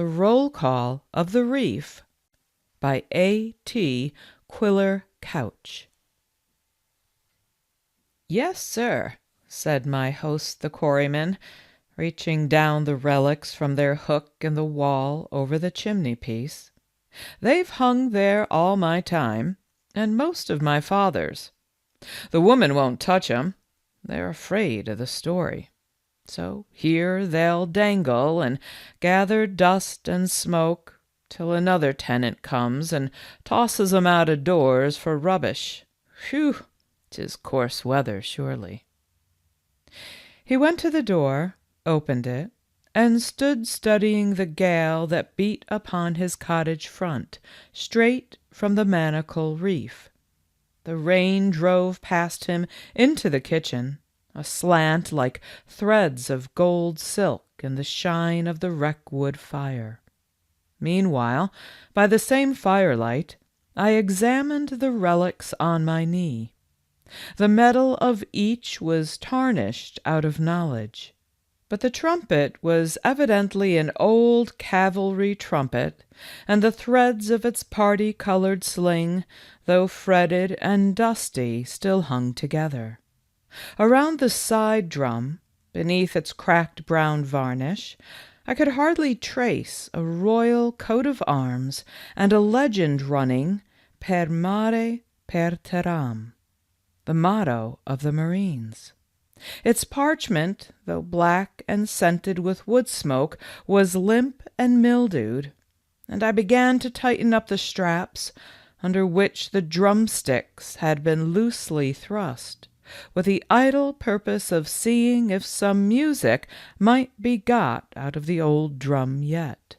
The Roll Call of the Reef by A.T. Quiller Couch. "Yes, sir," said my host the quarryman, reaching down the relics from their hook in the wall over the chimney-piece. "They've hung there all my time, and most of my father's. The woman won't touch 'em. They're afraid of the story. So here they'll dangle and gather dust and smoke till another tenant comes and tosses 'em out of doors for rubbish. Whew! 'Tis coarse weather, surely." He went to the door, opened it, and stood studying the gale that beat upon his cottage front, straight from the Manacle Reef. The rain drove past him into the kitchen, aslant like threads of gold silk in the shine of the wreck-wood fire. Meanwhile, by the same firelight, I examined the relics on my knee. The metal of each was tarnished out of knowledge, but the trumpet was evidently an old cavalry trumpet, and the threads of its party-colored sling, though fretted and dusty, still hung together. Around the side drum, beneath its cracked brown varnish, I could hardly trace a royal coat of arms and a legend running "Per mare per terram," the motto of the Marines. Its parchment, though black and scented with wood smoke, was limp and mildewed, and I began to tighten up the straps under which the drumsticks had been loosely thrust, with the idle purpose of seeing if some music might be got out of the old drum yet.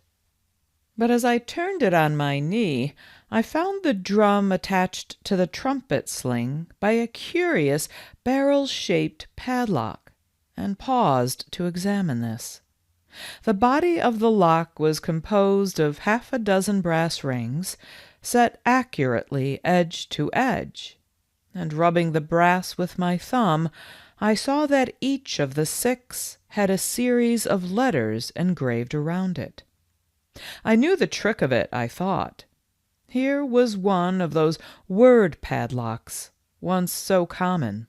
But as I turned it on my knee, I found the drum attached to the trumpet sling by a curious barrel-shaped padlock, and paused to examine this. The body of the lock was composed of half a dozen brass rings, set accurately edge to edge, and rubbing the brass with my thumb, I saw that each of the 6 had a series of letters engraved around it. I knew the trick of it, I thought. Here was one of those word padlocks, once so common,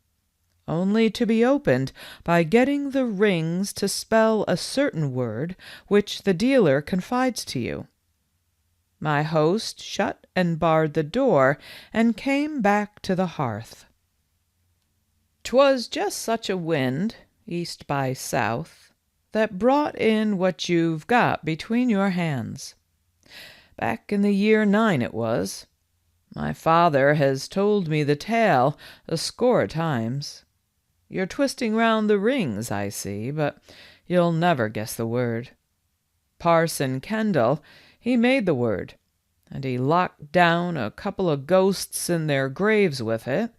only to be opened by getting the rings to spell a certain word which the dealer confides to you. My host shut and barred the door and came back to the hearth. "'Twas just such a wind, east by south, that brought in what you've got between your hands. Back in the year 9 it was. My father has told me the tale a score of times. You're twisting round the rings, I see, but you'll never guess the word. Parson Kendall, he made the word, and he locked down a couple of ghosts in their graves with it,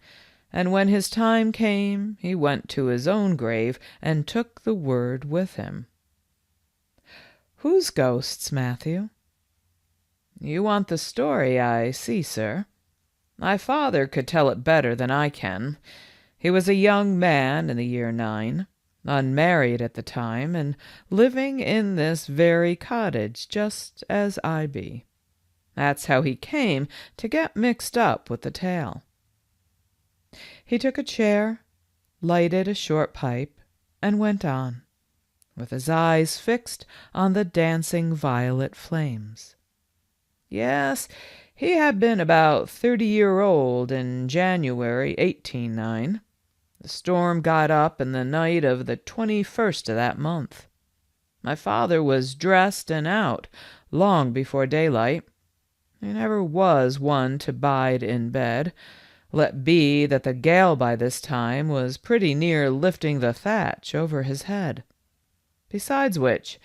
and when his time came he went to his own grave and took the word with him." "Whose ghosts, Matthew?" "You want the story, I see, sir. My father could tell it better than I can. He was a young man in the year 9, unmarried at the time, and living in this very cottage, just as I be. That's how he came to get mixed up with the tale." He took a chair, lighted a short pipe, and went on, with his eyes fixed on the dancing violet flames. "Yes, he had been about 30-year-old in January 1809. The storm got up in the night of the 21st of that month. My father was dressed and out long before daylight. He never was one to bide in bed, let be that the gale by this time was pretty near lifting the thatch over his head. Besides which,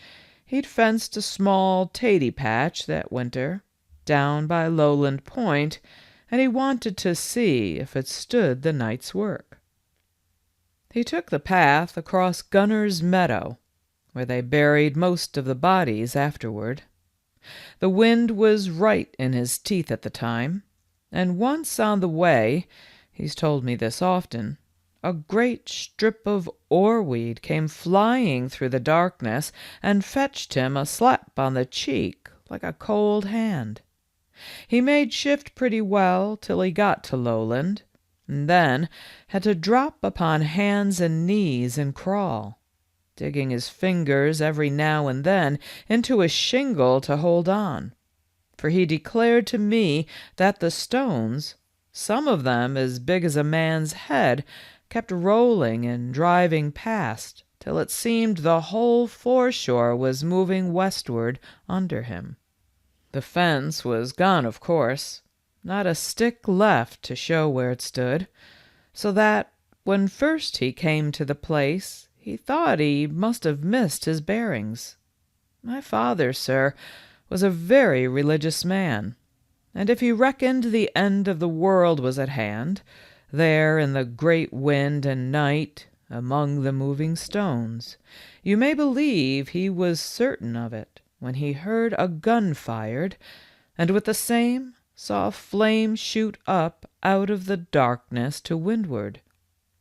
he'd fenced a small taty patch that winter, down by Lowland Point, and he wanted to see if it stood the night's work. He took the path across Gunner's Meadow, where they buried most of the bodies afterward. The wind was right in his teeth at the time, and once on the way, he's told me this often, A great strip of oarweed came flying through the darkness and fetched him a slap on the cheek like a cold hand. He made shift pretty well till he got to lowland, and then had to drop upon hands and knees and crawl, digging his fingers every now and then into a shingle to hold on, for he declared to me that the stones, some of them as big as a man's head, kept rolling and driving past till it seemed the whole foreshore was moving westward under him. The fence was gone, of course, not a stick left to show where it stood, so that when first he came to the place he thought he must have missed his bearings. My father, sir, was a very religious man, and if he reckoned the end of the world was at hand, there in the great wind and night, among the moving stones, you may believe he was certain of it when he heard a gun fired, and with the same saw a flame shoot up out of the darkness to windward,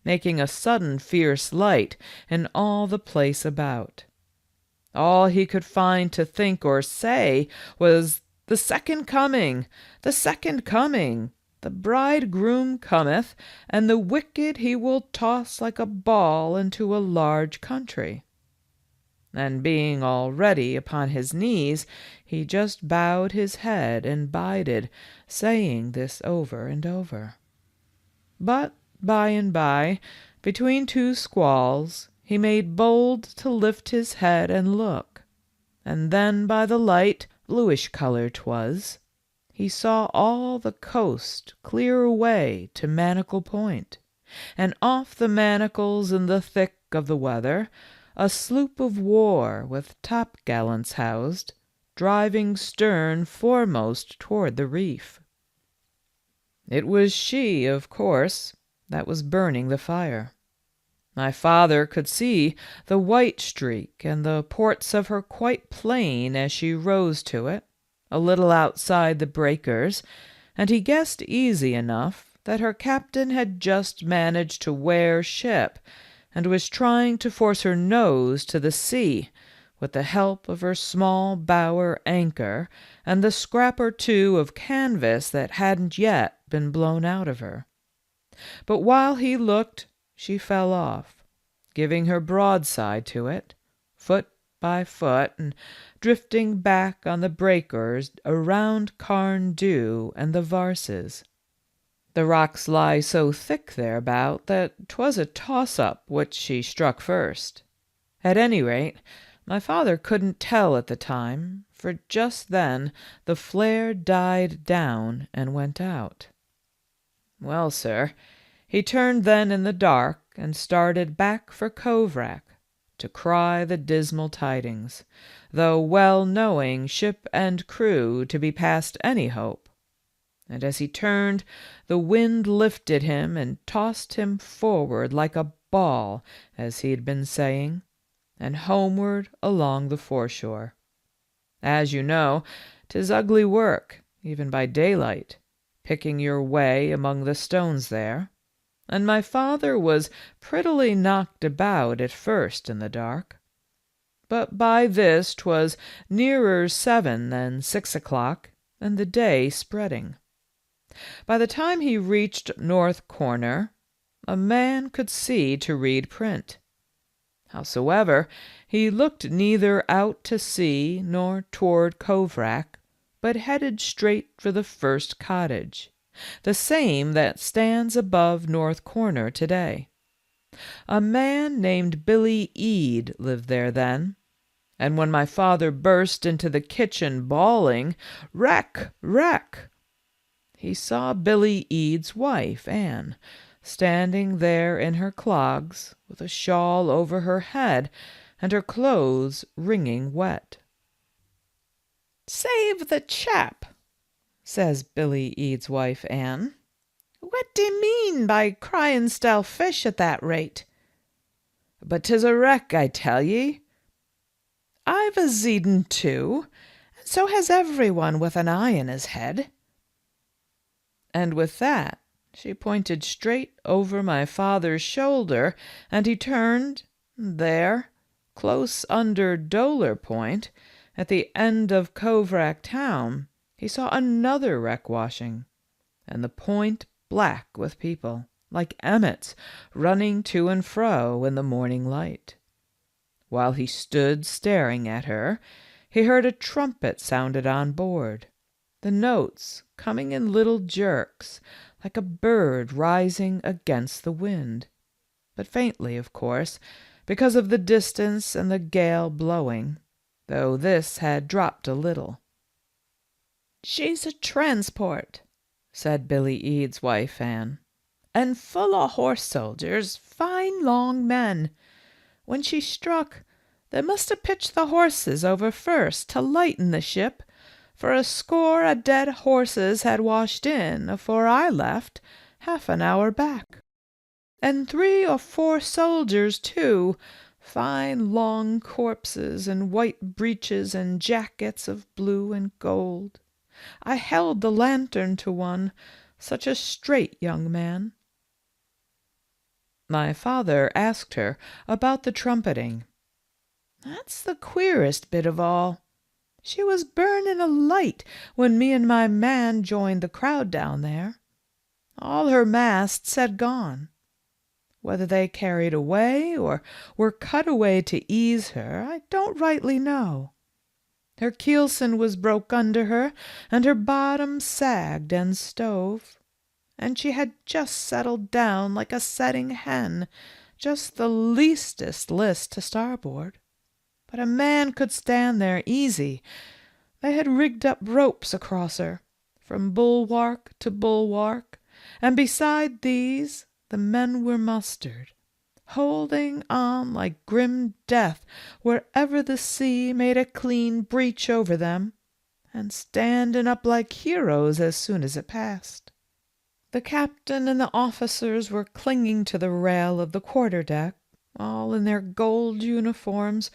making a sudden fierce light in all the place about. All he could find to think or say was, "The second coming! The second coming! The bridegroom cometh, and the wicked he will toss like a ball into a large country." And being already upon his knees, he just bowed his head and bided, saying this over and over. But by and by, between two squalls, he made bold to lift his head and look, and then by the light, bluish colour 'twas, he saw all the coast clear away to Manacle Point, and off the Manacles in the thick of the weather, a sloop of war with topgallants housed, driving stern foremost toward the reef. It was she, of course, that was burning the fire. My father could see the white streak and the ports of her quite plain as she rose to it, a little outside the breakers, and he guessed easy enough that her captain had just managed to wear ship and was trying to force her nose to the sea with the help of her small bower anchor and the scrap or two of canvas that hadn't yet been blown out of her. But while he looked, she fell off, giving her broadside to it, foot by foot, and drifting back on the breakers around Carn Du and the Varses. The rocks lie so thick thereabout that 'twas a toss-up which she struck first. At any rate, my father couldn't tell at the time, for just then the flare died down and went out. Well, sir, he turned then in the dark and started back for Coverack to cry the dismal tidings, though well knowing ship and crew to be past any hope. And as he turned, the wind lifted him and tossed him forward like a ball, as he had been saying, and homeward along the foreshore. As you know, 'tis ugly work, even by daylight, picking your way among the stones there, and my father was prettily knocked about at first in the dark. But by this 'twas nearer 7 than 6 o'clock, and the day spreading. By the time he reached North Corner, a man could see to read print. Howsoever, he looked neither out to sea nor toward Coverack, but headed straight for the first cottage, the same that stands above North Corner today. A man named Billy Ede lived there then, and when my father burst into the kitchen bawling, "Wreck! Wreck!" he saw Billy Ede's wife, Anne, standing there in her clogs, with a shawl over her head, and her clothes wringing wet. "Save the chap," says Billy Ede's wife, Anne. "What d'ye mean by crying stale fish at that rate? But 'tis a wreck, I tell ye. I've a zeedin too, and so has everyone with an eye in his head." And with that She pointed straight over my father's shoulder, and he turned. There, close under Doler Point, at the end of Kovrak town, he saw another wreck washing, and the point black with people, like emmets, running to and fro in the morning light. While he stood staring at her, he heard a trumpet sounded on board, the notes coming in little jerks, like a bird rising against the wind, but faintly, of course, because of the distance and the gale blowing, though this had dropped a little. "She's a transport," said Billy Eade's wife, Anne, "and full o' horse soldiers, fine long men. When she struck, they must have pitched the horses over first to lighten the ship, for a score o' dead horses had washed in afore I left, half an hour back. And 3 or 4 soldiers, too, fine long corpses in white breeches and jackets of blue and gold. I held the lantern to one, such a straight young man." My father asked her about the trumpeting. "That's the queerest bit of all. She was burning a light when me and my man joined the crowd down there. All her masts had gone. Whether they carried away or were cut away to ease her, I don't rightly know. Her keelson was broke under her, and her bottom sagged and stove, and she had just settled down like a setting hen, just the leastest list to starboard. But a man could stand there easy. They had rigged up ropes across her, from bulwark to bulwark, and beside these the men were mustered, holding on like grim death wherever the sea made a clean breach over them, and standing up like heroes as soon as it passed. The captain and the officers were clinging to the rail of the quarter-deck, all in their gold uniforms,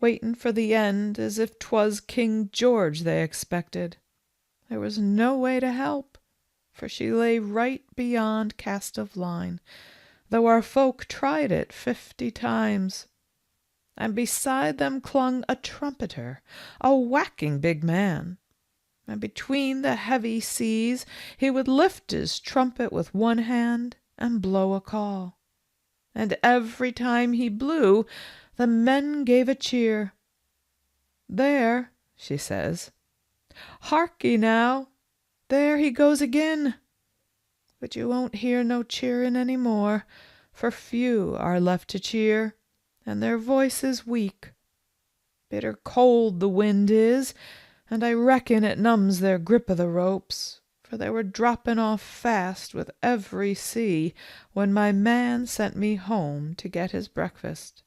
waiting for the end as if 'twas King George they expected. There was no way to help, for she lay right beyond cast of line, though our folk tried it 50 times. And beside them clung a trumpeter, a whacking big man, and between the heavy seas he would lift his trumpet with one hand and blow a call. And every time he blew, the men gave a cheer. "There," she says, "harkee now, there he goes agin. But you won't hear no cheerin' any more, for few are left to cheer, and their voices weak. Bitter cold the wind is, and I reckon it numbs their grip o' the ropes, for they were dropping off fast with every sea when my man sent me home to get his breakfast.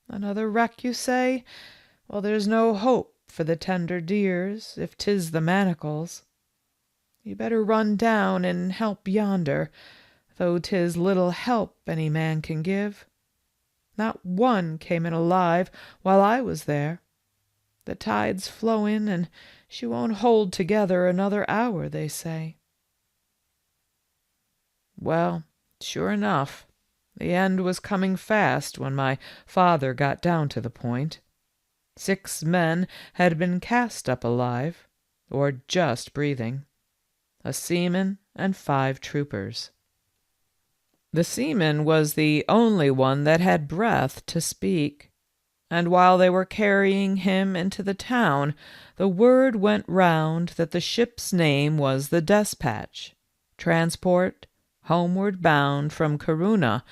Another wreck, you say? Well, there's no hope for the tender dears, if 'tis the manacles. You better run down and help yonder, though 'tis little help any man can give. Not one came in alive while I was there. The tide's flowing, and she won't hold together another hour, they say." Well, sure enough, the end was coming fast when my father got down to the point. 6 men had been cast up alive, or just breathing, a seaman and 5 troopers. The seaman was the only one that had breath to speak, and while they were carrying him into the town, the word went round that the ship's name was the Despatch, transport homeward bound from Corunna,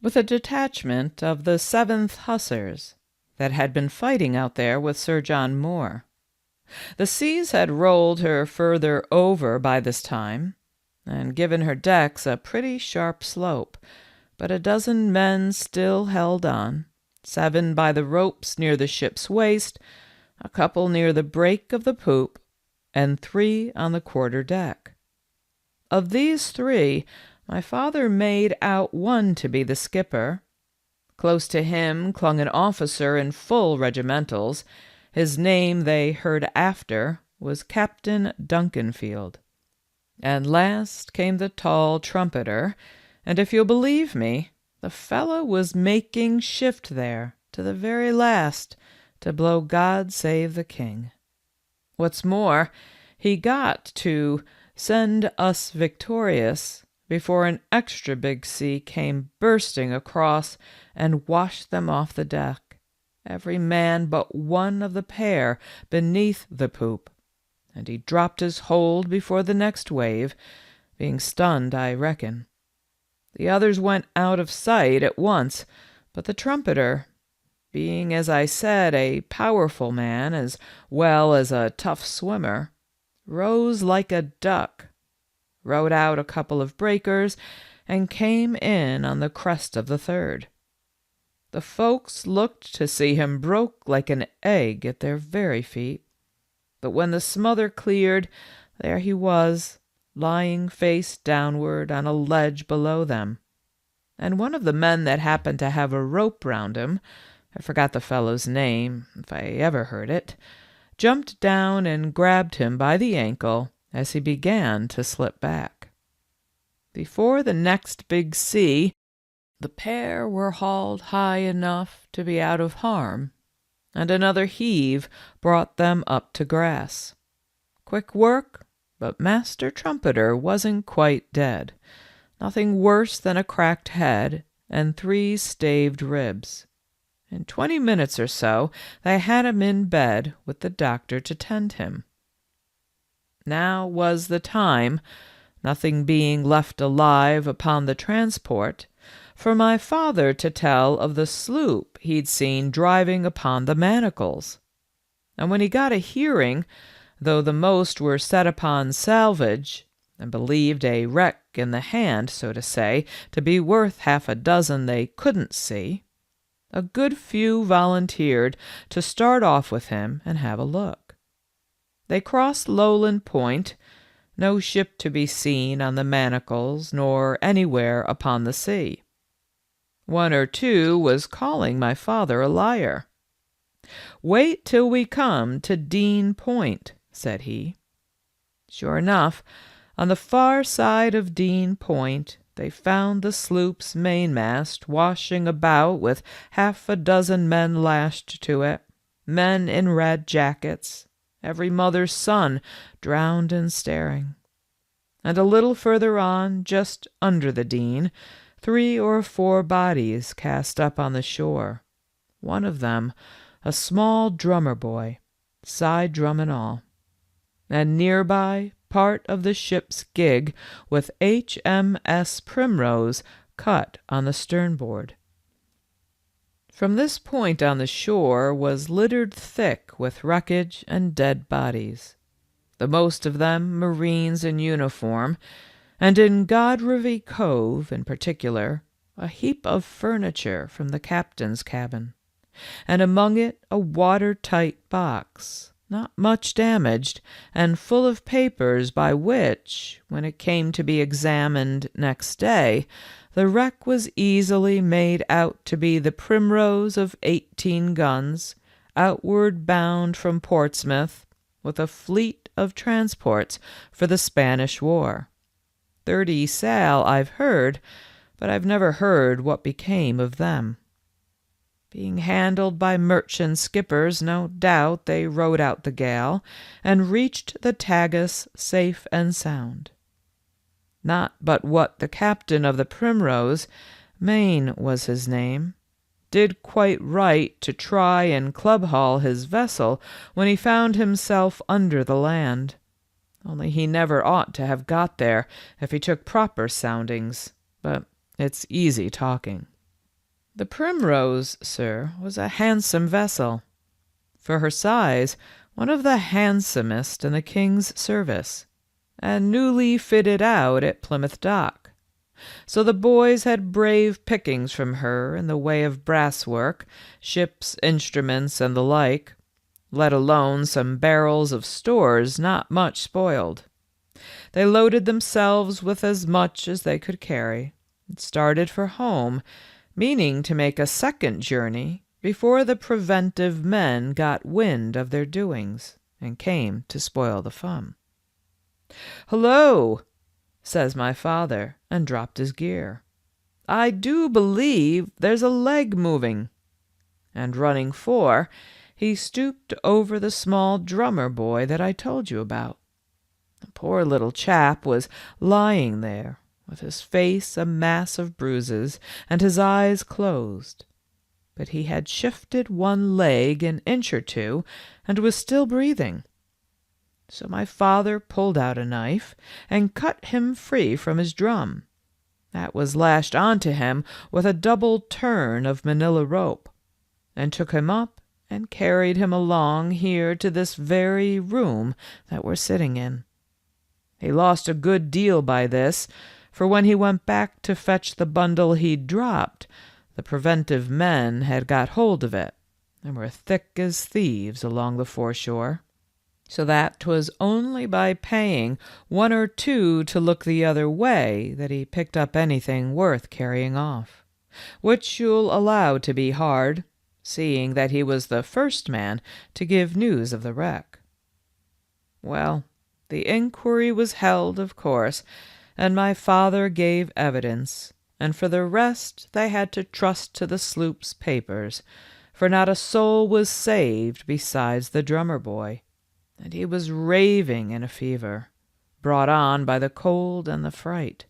with a detachment of the 7th Hussars that had been fighting out there with Sir John Moore. The seas had rolled her further over by this time, and given her decks a pretty sharp slope, but a dozen men still held on, 7 by the ropes near the ship's waist, a couple near the break of the poop, and 3 on the quarter-deck. Of these 3, my father made out one to be the skipper. Close to him clung an officer in full regimentals. His name, they heard after, was Captain Duncanfield. And last came the tall trumpeter, and if you'll believe me, the fellow was making shift there, to the very last, to blow God Save the King. What's more, he got to send us victorious before an extra big sea came bursting across and washed them off the deck, every man but one of the pair beneath the poop, and he dropped his hold before the next wave, being stunned, I reckon. The others went out of sight at once, but the trumpeter, being, as I said, a powerful man as well as a tough swimmer, rose like a duck, rode out a couple of breakers, and came in on the crest of the third. The folks looked to see him broke like an egg at their very feet, but when the smother cleared, there he was, lying face downward on a ledge below them, and one of the men that happened to have a rope round him, I forgot the fellow's name, if I ever heard it, jumped down and grabbed him by the ankle as he began to slip back. Before the next big sea, the pair were hauled high enough to be out of harm, and another heave brought them up to grass. Quick work, but Master Trumpeter wasn't quite dead. Nothing worse than a cracked head and 3 staved ribs. In 20 minutes or so, they had him in bed with the doctor to tend him. Now was the time, nothing being left alive upon the transport, for my father to tell of the sloop he'd seen driving upon the Manacles. And when he got a hearing, though the most were set upon salvage, and believed a wreck in the hand, so to say, to be worth 6 they couldn't see, a good few volunteered to start off with him and have a look. They crossed Lowland Point, no ship to be seen on the Manacles nor anywhere upon the sea. 1 or 2 was calling my father a liar. "Wait till we come to Dean Point," said he. Sure enough, on the far side of Dean Point, they found the sloop's mainmast washing about with 6 men lashed to it, men in red jackets, every mother's son drowned and staring. And a little further on, just under the Dean, 3 or 4 bodies cast up on the shore, one of them a small drummer boy, side drum and all, and nearby part of the ship's gig with HMS Primrose cut on the sternboard. From this point on the shore was littered thick with wreckage and dead bodies, the most of them Marines in uniform, and in Godrevy Cove in particular, a heap of furniture from the captain's cabin, and among it a watertight box, not much damaged, and full of papers by which, when it came to be examined next day, the wreck was easily made out to be the Primrose of 18 guns, outward bound from Portsmouth, with a fleet of transports for the Spanish War. 30 sail I've heard, but I've never heard what became of them. Being handled by merchant skippers, no doubt they rode out the gale, and reached the Tagus safe and sound. Not but what the captain of the Primrose, Maine was his name, did quite right to try and club-haul his vessel when he found himself under the land. Only he never ought to have got there if he took proper soundings, but it's easy talking. The Primrose, sir, was a handsome vessel. For her size, one of the handsomest in the King's service, and newly fitted out at Plymouth Dock. So the boys had brave pickings from her in the way of brasswork, ship's instruments, and the like, let alone some barrels of stores not much spoiled. They loaded themselves with as much as they could carry, and started for home, meaning to make a second journey before the preventive men got wind of their doings and came to spoil the fun. "Hullo!" says my father, and dropped his gear. "I do believe there's a leg moving." And running 4, he stooped over the small drummer boy that I told you about. The poor little chap was lying there, with his face a mass of bruises and his eyes closed. But he had shifted one leg an inch or 2 and was still breathing. So my father pulled out a knife and cut him free from his drum. That was lashed onto him with a double turn of manila rope, and took him up and carried him along here to this very room that we're sitting in. He lost a good deal by this, for when he went back to fetch the bundle he'd dropped, the preventive men had got hold of it, and were thick as thieves along the foreshore. So that 'twas only by paying 1 or 2 to look the other way that he picked up anything worth carrying off, which you'll allow to be hard, seeing that he was the first man to give news of the wreck. Well, the inquiry was held, of course, and my father gave evidence, and for the rest they had to trust to the sloop's papers, for not a soul was saved besides the drummer boy, and he was raving in a fever, brought on by the cold and the fright.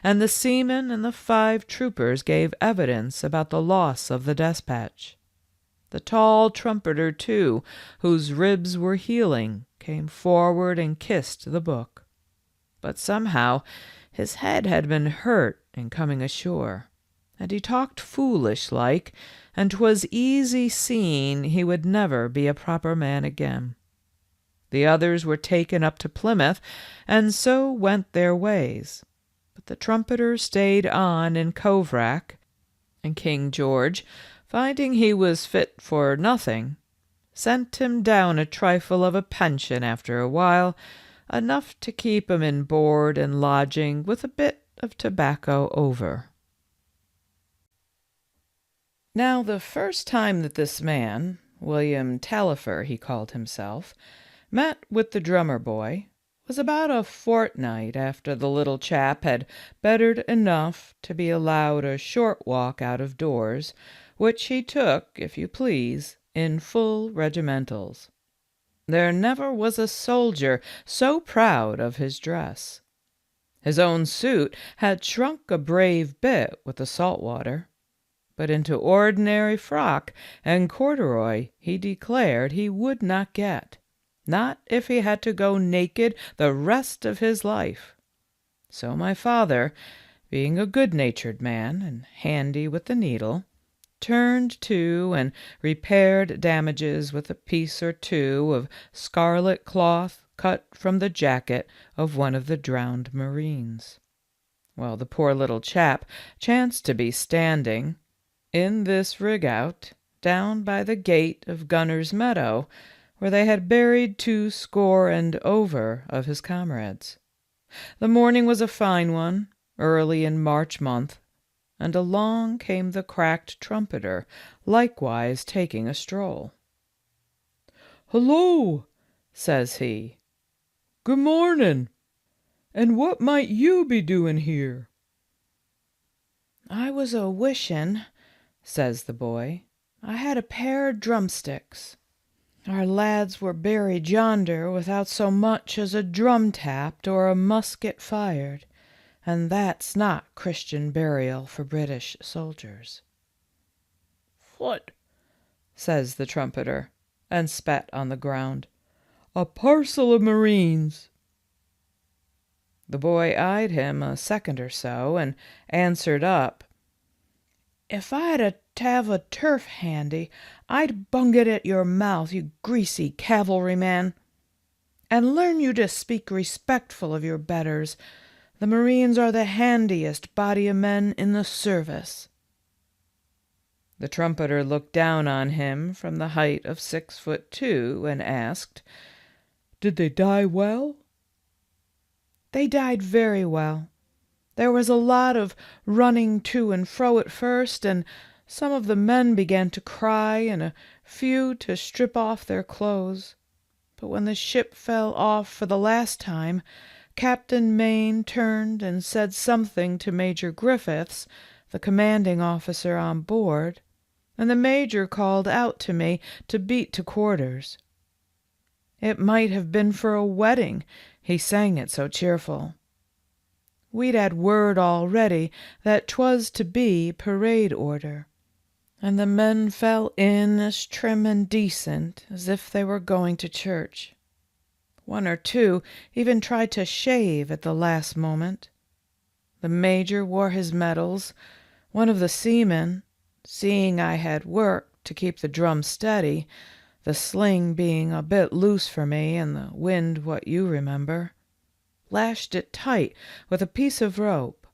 And the seamen and the 5 troopers gave evidence about the loss of the despatch. The tall trumpeter, too, whose ribs were healing, came forward and kissed the book. But somehow his head had been hurt in coming ashore, and he talked foolish-like, and 'twas easy seen he would never be a proper man again. The others were taken up to Plymouth, and so went their ways. But the trumpeter stayed on in Coverack, and King George, finding he was fit for nothing, sent him down a trifle of a pension after a while, enough to keep him in board and lodging with a bit of tobacco over. Now the first time that this man, William Taillefer he called himself, met with the drummer boy was about a fortnight after the little chap had bettered enough to be allowed a short walk out of doors, which he took, if you please, in full regimentals. There never was a soldier so proud of his dress. His own suit had shrunk a brave bit with the salt water, but into ordinary frock and corduroy he declared he would not get, not if he had to go naked the rest of his life. So my father, being a good-natured man and handy with the needle, turned to and repaired damages with a piece or 2 of scarlet cloth cut from the jacket of one of the drowned marines. Well, the poor little chap chanced to be standing in this rig-out down by the gate of Gunner's Meadow, where they had buried 2 and over of his comrades. The morning was a fine one, early in March month, and along came the cracked trumpeter, likewise taking a stroll. "Hullo," says he. "Good mornin'. And what might you be doing here?" "I was a-wishin'," says the boy, "I had a pair of drumsticks. Our lads were buried yonder without so much as a drum tapped or a musket fired, and that's not Christian burial for British soldiers." "Foot," says the trumpeter, and spat on the ground. "A parcel of Marines." The boy eyed him a second or so, and answered up, "If I'd a t'ave a turf handy, I'd bung it at your mouth, you greasy cavalryman. And learn you to speak respectful of your betters. The Marines are the handiest body of men in the service." The trumpeter looked down on him from the height of 6'2" and asked, "Did they die well?" "They died very well. There was a lot of running to and fro at first, and some of the men began to cry and a few to strip off their clothes. But when the ship fell off for the last time, Captain Mayne turned and said something to Major Griffiths, the commanding officer on board, and the major called out to me to beat to quarters. It might have been for a wedding, he sang it so cheerful. We'd had word already that 'twas to be parade order, and the men fell in as trim and decent as if they were going to church. One or two even tried to shave at the last moment. The major wore his medals. One of the seamen, seeing I had work to keep the drum steady, the sling being a bit loose for me and the wind what you remember, lashed it tight with a piece of rope,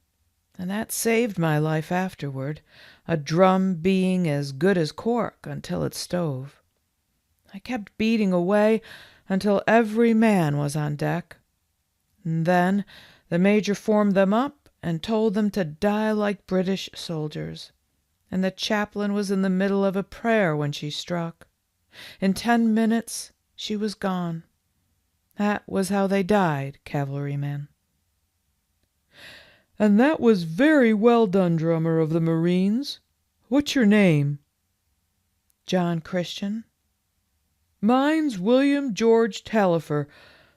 and that saved my life afterward, a drum being as good as cork until it stove. I kept beating away until every man was on deck, and then the major formed them up and told them to die like British soldiers, and the chaplain was in the middle of a prayer when she struck. In 10 minutes she was gone. That was how they died, cavalrymen. And that was very well done, drummer of the Marines. What's your name? John Christian. Mine's William George Tallifer,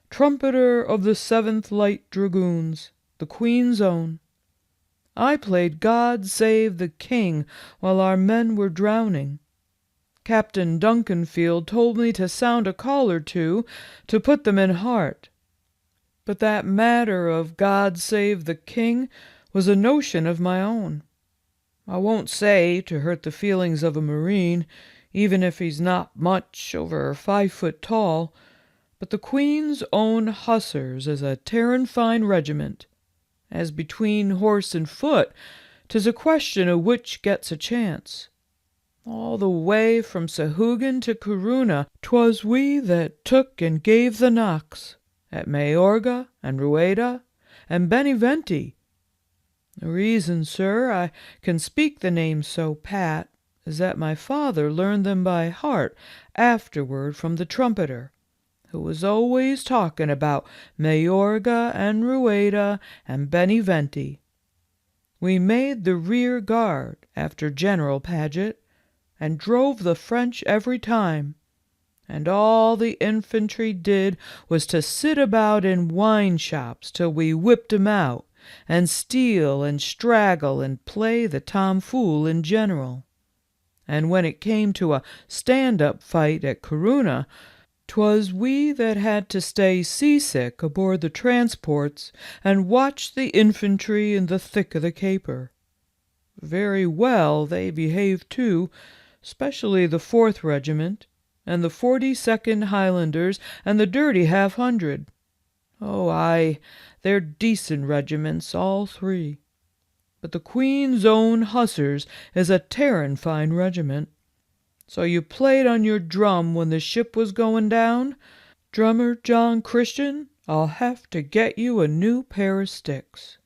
trumpeter of the 7th Light Dragoons, the Queen's Own. I played God Save the King while our men were drowning. Captain Duncanfield told me to sound a call or two to put them in heart. But that matter of God Save the King was a notion of my own. I won't say to hurt the feelings of a Marine, even if he's not much over 5 foot tall, but the Queen's Own Hussars is a tearin' fine regiment, as between horse and foot 'tis a question of which gets a chance. All the way from Sahugan to Corunna 'twas we that took and gave the knocks, at Mayorga and Rueda and Beneventi. The reason, sir, I can speak the names so pat is that my father learned them by heart afterward from the trumpeter, who was always talking about Mayorga and Rueda and Beneventi. We made the rear guard after General Paget, and drove the French every time, and all the infantry did was to sit about in wine shops till we whipped 'em out, and steal and straggle and play the tomfool in general. And when it came to a stand-up fight at Corunna, 'twas we that had to stay seasick aboard the transports and watch the infantry in the thick of the caper. Very well they behaved too, especially the 4th Regiment, and the 42nd Highlanders, and the dirty 50. Oh, aye, they're decent regiments, all 3. But the Queen's Own Hussars is a tearin' fine regiment. So you played on your drum when the ship was going down? Drummer John Christian, I'll have to get you a new pair of sticks.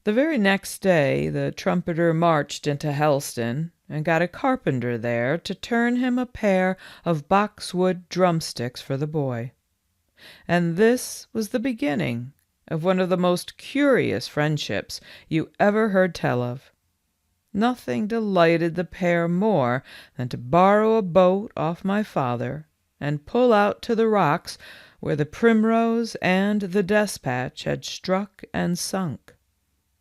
The very next day the trumpeter marched into Helston and got a carpenter there to turn him a pair of boxwood drumsticks for the boy. And this was the beginning of one of the most curious friendships you ever heard tell of. Nothing delighted the pair more than to borrow a boat off my father and pull out to the rocks where the Primrose and the Despatch had struck and sunk.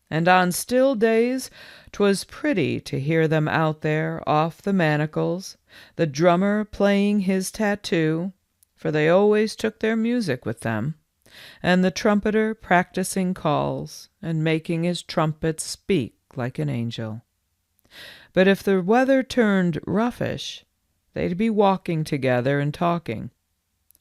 And on still days 'twas pretty to hear them out there off the Manacles, the drummer playing his tattoo, for they always took their music with them, and the trumpeter practicing calls and making his trumpet speak like an angel. But if the weather turned roughish, they'd be walking together and talking.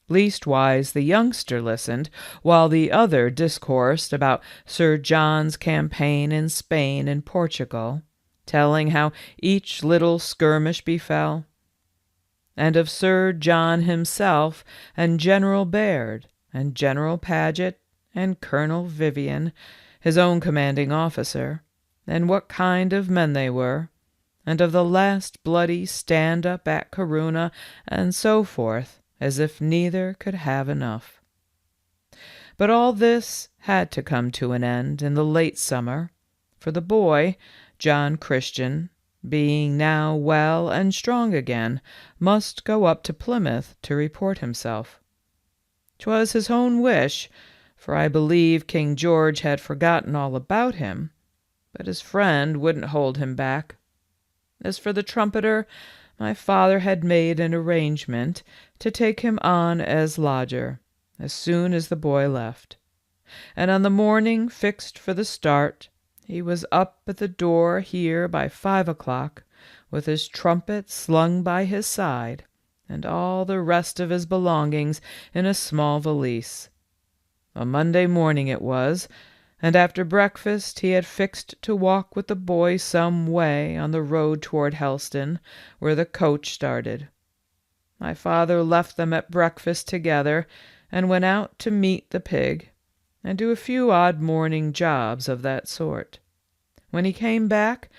Leastwise the youngster listened, while the other discoursed about Sir John's campaign in Spain and Portugal, telling how each little skirmish befell, and of Sir John himself, and General Baird, and General Paget, and Colonel Vivian, his own commanding officer, and what kind of men they were, and of the last bloody stand-up at Corunna, and so forth, as if neither could have enough. But all this had to come to an end in the late summer, for the boy, John Christian, being now well and strong again, must go up to Plymouth to report himself. 'Twas his own wish, for I believe King George had forgotten all about him, but his friend wouldn't hold him back. As for the trumpeter, my father had made an arrangement to take him on as lodger as soon as the boy left, and on the morning fixed for the start he was up at the door here by 5 o'clock, with his trumpet slung by his side, and all the rest of his belongings in a small valise. A Monday morning it was, and after breakfast he had fixed to walk with the boy some way on the road toward Helston, where the coach started. My father left them at breakfast together, and went out to meet the pig, and do a few odd morning jobs of that sort. When he came back,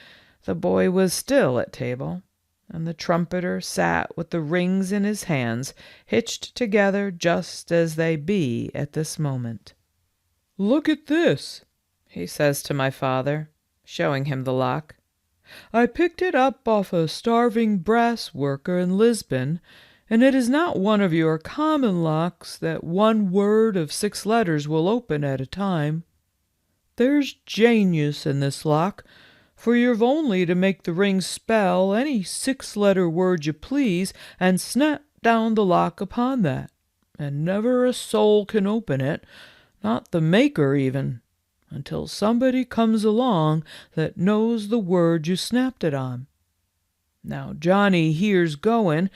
the boy was still at table, and the trumpeter sat with the rings in his hands, hitched together just as they be at this moment. "Look at this," he says to my father, showing him the lock. "I picked it up off a starving brass worker in Lisbon, and it is not one of your common locks that one word of 6 letters will open at a time. There's genius in this lock, for you've only to make the ring spell any 6-letter word you please, and snap down the lock upon that, and never a soul can open it, not the maker even, until somebody comes along that knows the word you snapped it on. Now Johnny here's going,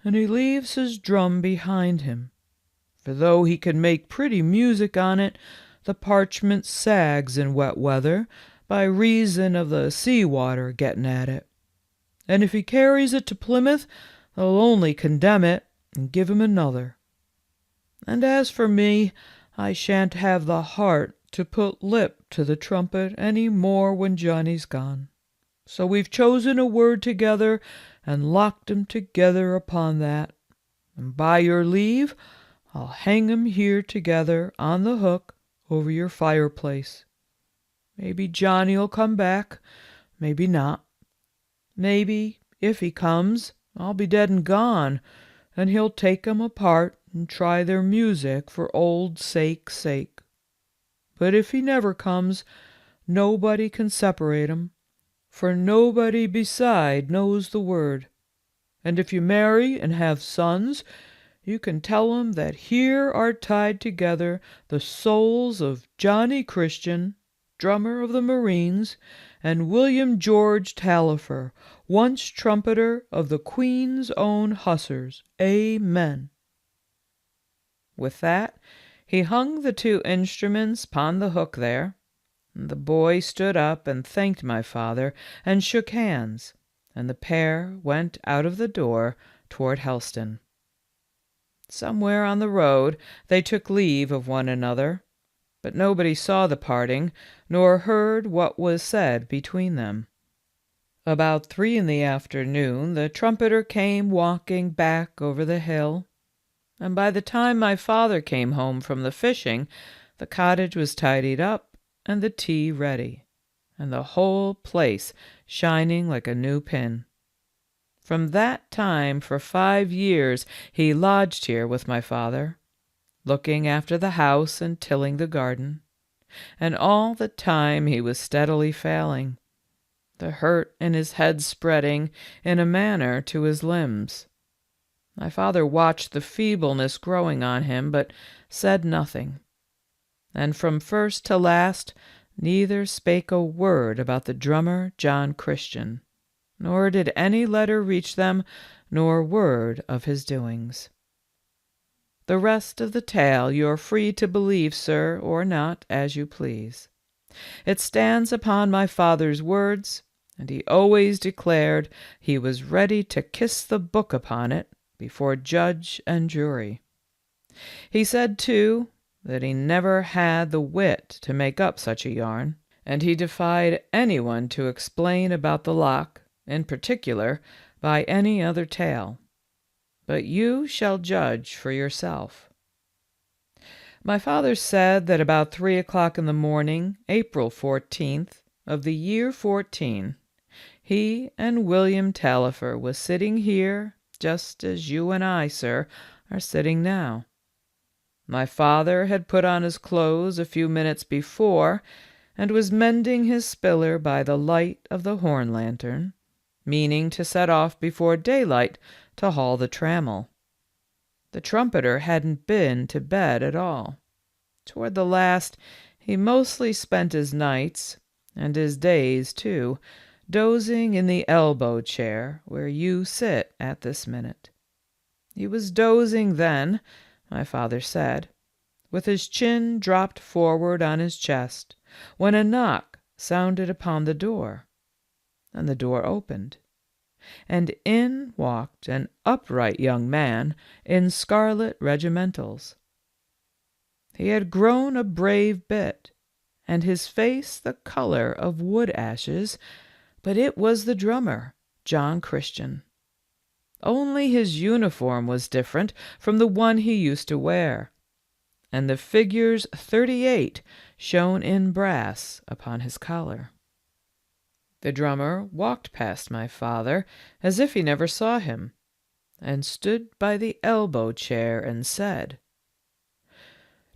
and he leaves his drum behind him, for though he can make pretty music on it, the parchment sags in wet weather by reason of the sea water getting at it. And if he carries it to Plymouth, they'll only condemn it and give him another. And as for me, I shan't have the heart to put lip to the trumpet any more when Johnny's gone. So we've chosen a word together and locked 'em together upon that. And by your leave, I'll hang 'em here together on the hook over your fireplace. Maybe Johnny'll come back, maybe not. Maybe, if he comes, I'll be dead and gone, and he'll take 'em apart and try their music for old sake's sake. But if he never comes, nobody can separate 'em, for nobody beside knows the word. And if you marry and have sons, you can tell 'em that here are tied together the souls of Johnny Christian, drummer of the Marines, and William George Taillefer, once trumpeter of the Queen's Own Hussars. Amen." With that, he hung the 2 instruments upon the hook there, and the boy stood up and thanked my father and shook hands, and the pair went out of the door toward Helston. Somewhere on the road they took leave of one another, but nobody saw the parting, nor heard what was said between them. About 3 in the afternoon the trumpeter came walking back over the hill, and by the time my father came home from the fishing, the cottage was tidied up and the tea ready, and the whole place shining like a new pin. From that time for 5 years he lodged here with my father, looking after the house and tilling the garden, and all the time he was steadily failing, the hurt in his head spreading in a manner to his limbs. My father watched the feebleness growing on him, but said nothing, and from first to last neither spake a word about the drummer John Christian, nor did any letter reach them, nor word of his doings. The rest of the tale you're free to believe, sir, or not, as you please. It stands upon my father's words, and he always declared he was ready to kiss the book upon it before judge and jury. He said, too, that he never had the wit to make up such a yarn, and he defied anyone to explain about the lock, in particular, by any other tale. But you shall judge for yourself. My father said that about 3 o'clock in the morning, April 14th, of the year 14, he and William Tallifer was sitting here, just as you and I, sir, are sitting now. My father had put on his clothes a few minutes before, and was mending his spiller by the light of the horn lantern, meaning to set off before daylight to haul the trammel. The trumpeter hadn't been to bed at all. Toward the last, he mostly spent his nights, and his days too, dozing in the elbow chair where you sit at this minute. He was dozing then, my father said, with his chin dropped forward on his chest, when a knock sounded upon the door, and the door opened, and in walked an upright young man in scarlet regimentals. He had grown a brave bit, and his face the color of wood ashes, but it was the drummer, John Christian. Only his uniform was different from the one he used to wear, and the figures 38 shone in brass upon his collar. The drummer walked past my father as if he never saw him, and stood by the elbow chair and said,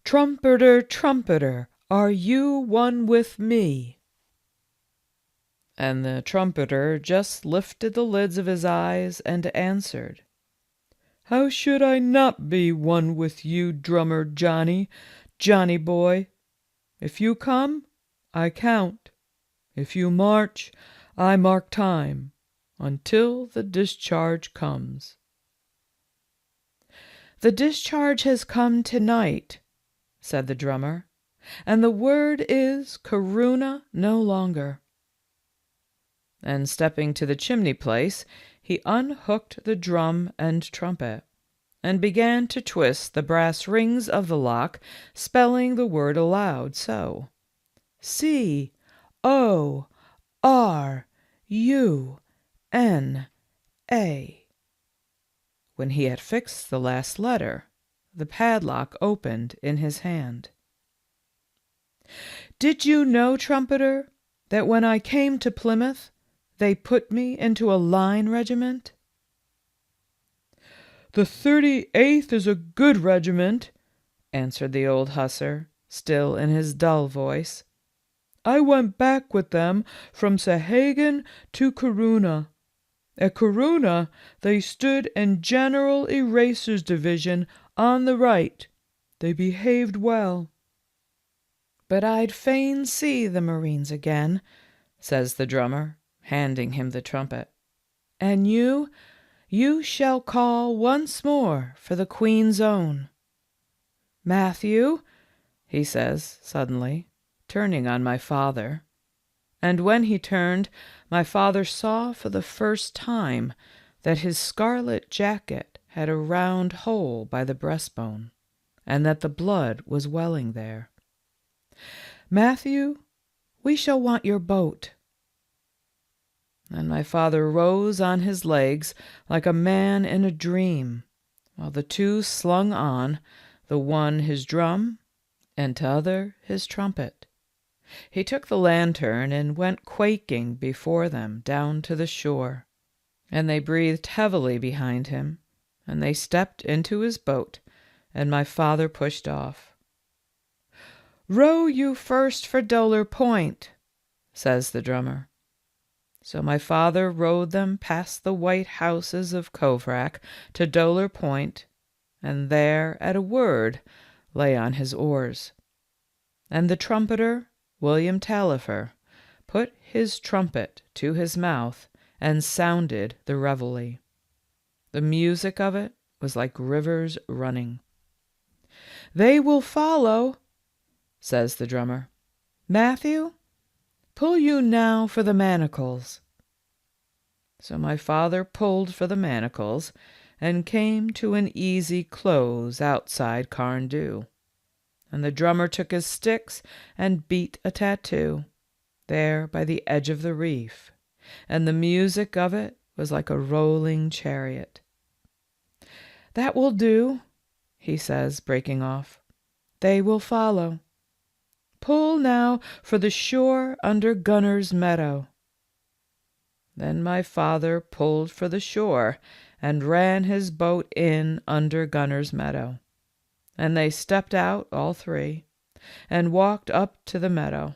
"Trumpeter, trumpeter, are you one with me?" And the trumpeter just lifted the lids of his eyes and answered, "How should I not be one with you, drummer Johnny, Johnny boy? If you come, I count. If you march, I mark time, until the discharge comes." "The discharge has come tonight," said the drummer, "and the word is Corunna no longer." And stepping to the chimney place, he unhooked the drum and trumpet, and began to twist the brass rings of the lock, spelling the word aloud so: C-O-R-U-N-A. When he had fixed the last letter, the padlock opened in his hand. "Did you know, trumpeter, that when I came to Plymouth, they put me into a line regiment?" "The 38th is a good regiment," answered the old hussar, still in his dull voice. "I went back with them from Sahagun to Corunna. At Corunna they stood in General Eraser's division on the right. They behaved well." "But I'd fain see the Marines again," says the drummer, handing him the trumpet. "And you shall call once more for the Queen's Own. Matthew," he says suddenly, turning on my father. And when he turned, my father saw for the first time that his scarlet jacket had a round hole by the breastbone, and that the blood was welling there. "Matthew, we shall want your boat." And my father rose on his legs like a man in a dream, while the two slung on, the one his drum, and t'other his trumpet. He took the lantern and went quaking before them down to the shore, and they breathed heavily behind him, and they stepped into his boat, and my father pushed off. "Row you first for Doler Point," says the drummer. So my father rowed them past the white houses of Coverack to Doler Point, and there, at a word, lay on his oars. And the trumpeter, William Tallifer, put his trumpet to his mouth and sounded the reveille. The music of it was like rivers running. "They will follow," says the drummer. "Matthew, pull you now for the manacles." So my father pulled for the manacles, and came to an easy close outside Carndoo. And the drummer took his sticks and beat a tattoo, there by the edge of the reef, and the music of it was like a rolling chariot. "That will do," he says, breaking off. they will follow. Pull now for the shore under Gunner's Meadow." Then my father pulled for the shore and ran his boat in under Gunner's Meadow. And they stepped out, all three, and walked up to the meadow.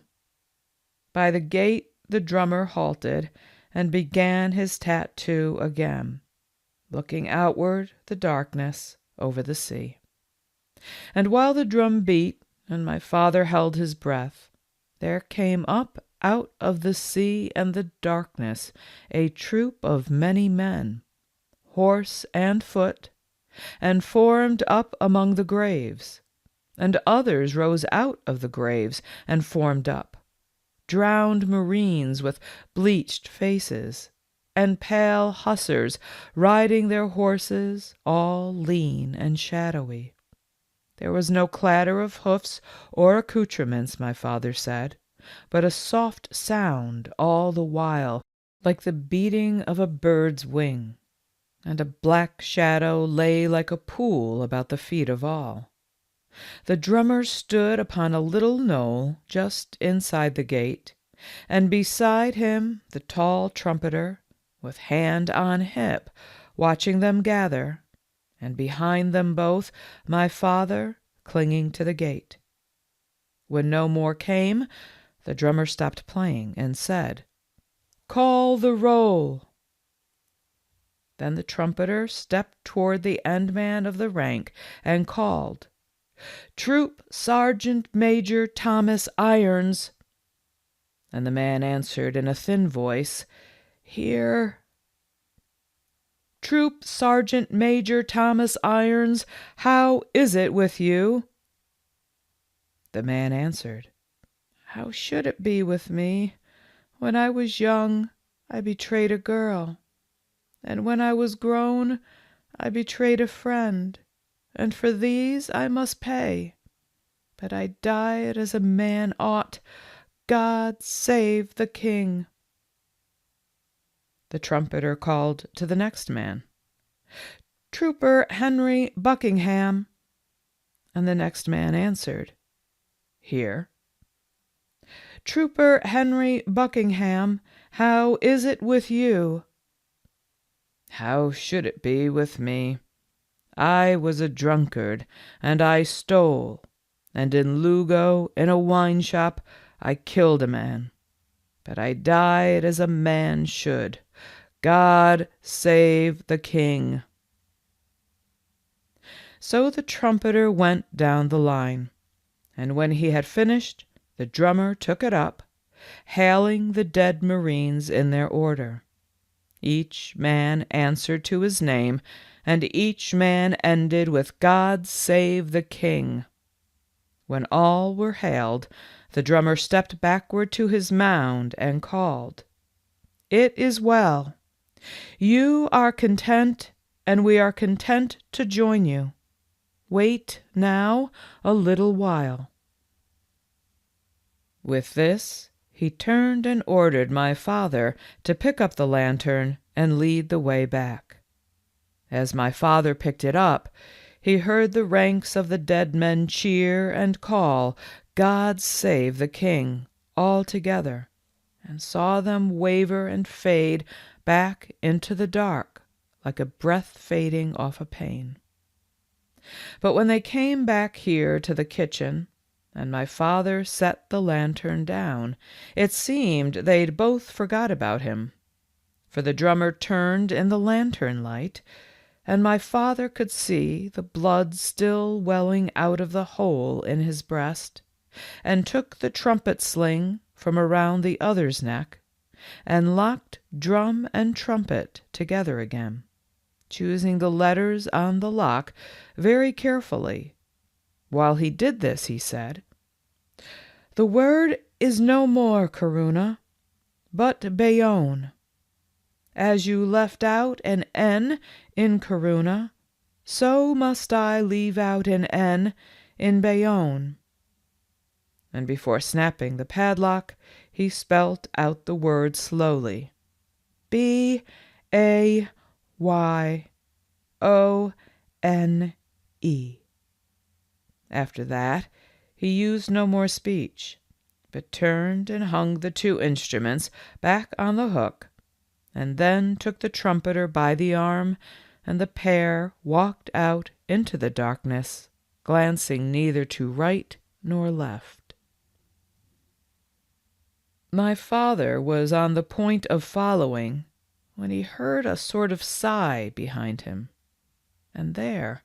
By the gate the drummer halted and began his tattoo again, looking outward the darkness over the sea. And while the drum beat and my father held his breath, there came up out of the sea and the darkness a troop of many men, horse and foot, and formed up among the graves. And others rose out of the graves and formed up, drowned marines with bleached faces, and pale hussars riding their horses, all lean and shadowy. There was no clatter of hoofs or accoutrements, my father said, but a soft sound all the while, like the beating of a bird's wing, and a black shadow lay like a pool about the feet of all. The drummer stood upon a little knoll just inside the gate, and beside him the tall trumpeter, with hand on hip, watching them gather, and behind them both my father clinging to the gate. When no more came, the drummer stopped playing and said, "Call the roll." Then the trumpeter stepped toward the end man of the rank and called, "Troop Sergeant Major Thomas Irons." And the man answered in a thin voice, "Here." "Troop Sergeant Major Thomas Irons, how is it with you?" The man answered, "How should it be with me? When I was young, I betrayed a girl, and when I was grown, I betrayed a friend, and for these I must pay. But I died as a man ought. God save the king." The trumpeter called to the next man, "Trooper Henry Buckingham." And the next man answered, "Here." "Trooper Henry Buckingham, how is it with you?" "How should it be with me? I was a drunkard, and I stole, and in Lugo, in a wine shop, I killed a man. But I died as a man should. God save the king." So the trumpeter went down the line, and when he had finished, the drummer took it up, hailing the dead marines in their order. Each man answered to his name, and each man ended with "God save the king." When all were hailed, the drummer stepped backward to his mound and called, "It is well. You are content, and we are content to join you. Wait now a little while." With this, he turned and ordered my father to pick up the lantern and lead the way back. As my father picked it up, he heard the ranks of the dead men cheer and call, "God save the king," all together, and saw them waver and fade back into the dark like a breath fading off a pane. But when they came back here to the kitchen, and my father set the lantern down, it seemed they'd both forgot about him, for the drummer turned in the lantern light, and my father could see the blood still welling out of the hole in his breast, and took the trumpet sling from around the other's neck, and locked drum and trumpet together again, choosing the letters on the lock very carefully. While he did this, he said, "The word is no more Corunna, but Bayonne. As you left out an N in Corunna, so must I leave out an N in Bayonne." And before snapping the padlock, he spelt out the word slowly, B-A-Y-O-N-E. After that he used no more speech, but turned and hung the two instruments back on the hook, and then took the trumpeter by the arm, and the pair walked out into the darkness, glancing neither to right nor left. My father was on the point of following when he heard a sort of sigh behind him, and there,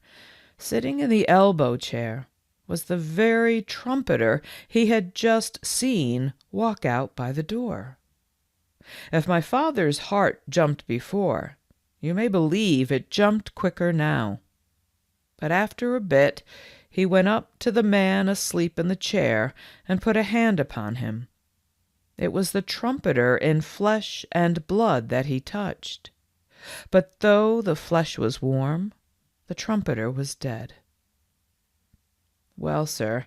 sitting in the elbow chair, was the very trumpeter he had just seen walk out by the door. If my father's heart jumped before, you may believe it jumped quicker now. But after a bit he went up to the man asleep in the chair and put a hand upon him. It was the trumpeter in flesh and blood that he touched. But though the flesh was warm, the trumpeter was dead. Well, sir,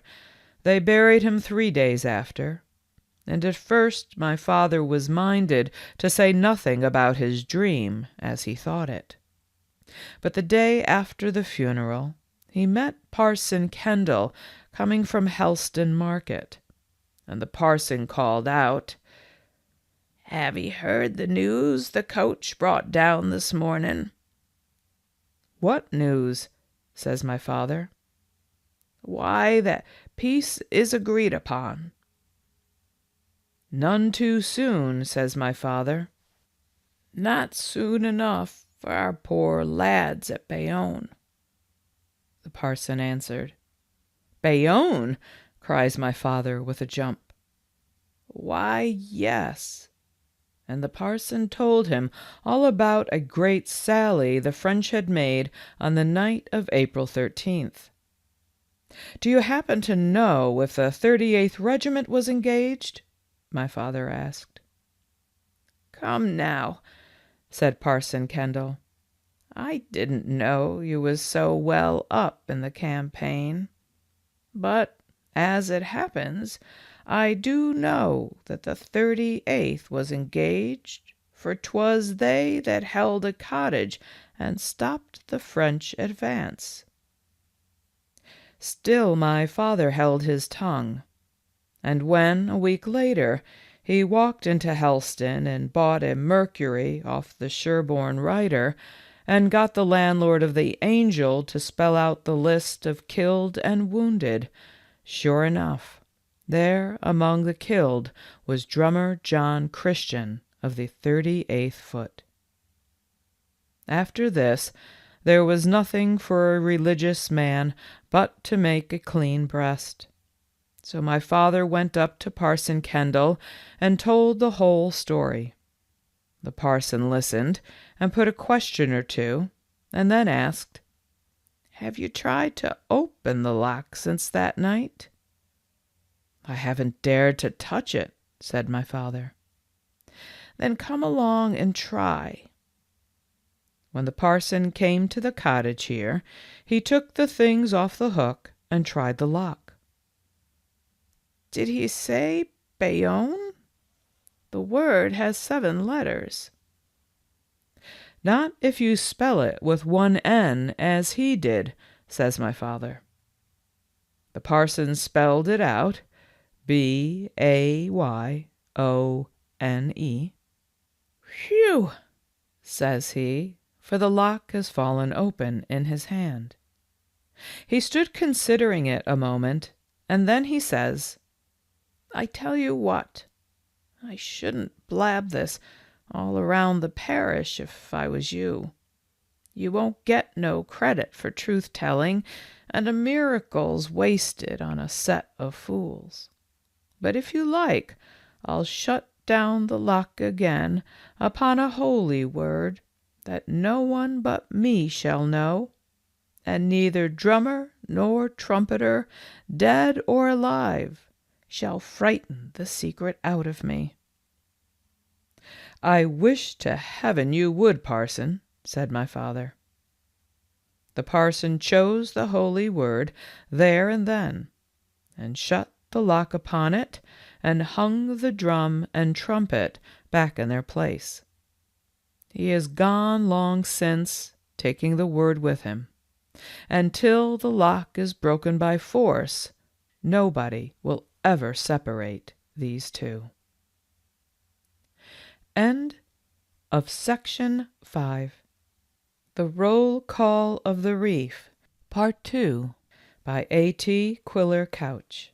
they buried him 3 days after, and at first my father was minded to say nothing about his dream as he thought it. But the day after the funeral he met Parson Kendall coming from Helston Market, and the parson called out, "Have ye heard the news the coach brought down this morning?" "What news?" says my father. "Why, that peace is agreed upon." "None too soon," says my father. "Not soon enough for our poor lads at Bayonne," the parson answered. "Bayonne!" cries my father with a jump. "Why, yes." And the parson told him all about a great sally the French had made on the night of April 13th. "Do you happen to know if the 38th Regiment was engaged?" my father asked. "Come now," said Parson Kendall. "I didn't know you was so well up in the campaign. But, as it happens, I do know that the 38th was engaged, for 'twas they that held a cottage and stopped the French advance." Still my father held his tongue, and when, a week later, he walked into Helston and bought a Mercury off the Sherborne writer, and got the landlord of the Angel to spell out the list of killed and wounded, sure enough, there among the killed was drummer John Christian of the 38th Foot. After this, there was nothing for a religious man but to make a clean breast. So my father went up to Parson Kendall and told the whole story. The parson listened and put a question or two, and then asked, "Have you tried to open the lock since that night?" "I haven't dared to touch it," said my father. "Then come along and try." When the parson came to the cottage here, he took the things off the hook and tried the lock. "Did he say Bayonne? The word has 7 letters." "Not if you spell it with one N as he did," says my father. The parson spelled it out, Bayone. "Whew!" says he, for the lock has fallen open in his hand. He stood considering it a moment, and then he says, "I tell you what, I shouldn't blab this all around the parish if I was you. You won't get no credit for truth-telling, and a miracle's wasted on a set of fools. But if you like, I'll shut down the lock again upon a holy word that no one but me shall know, and neither drummer nor trumpeter, dead or alive, shall frighten the secret out of me." "I wish to heaven you would, parson," said my father. The parson chose the holy word there and then, and shut the lock upon it, and hung the drum and trumpet back in their place. He is gone long since, taking the word with him, and till the lock is broken by force, nobody will ever separate these two. End of Section 5. The Roll Call of the Reef, Part 2, by A.T. Quiller Couch.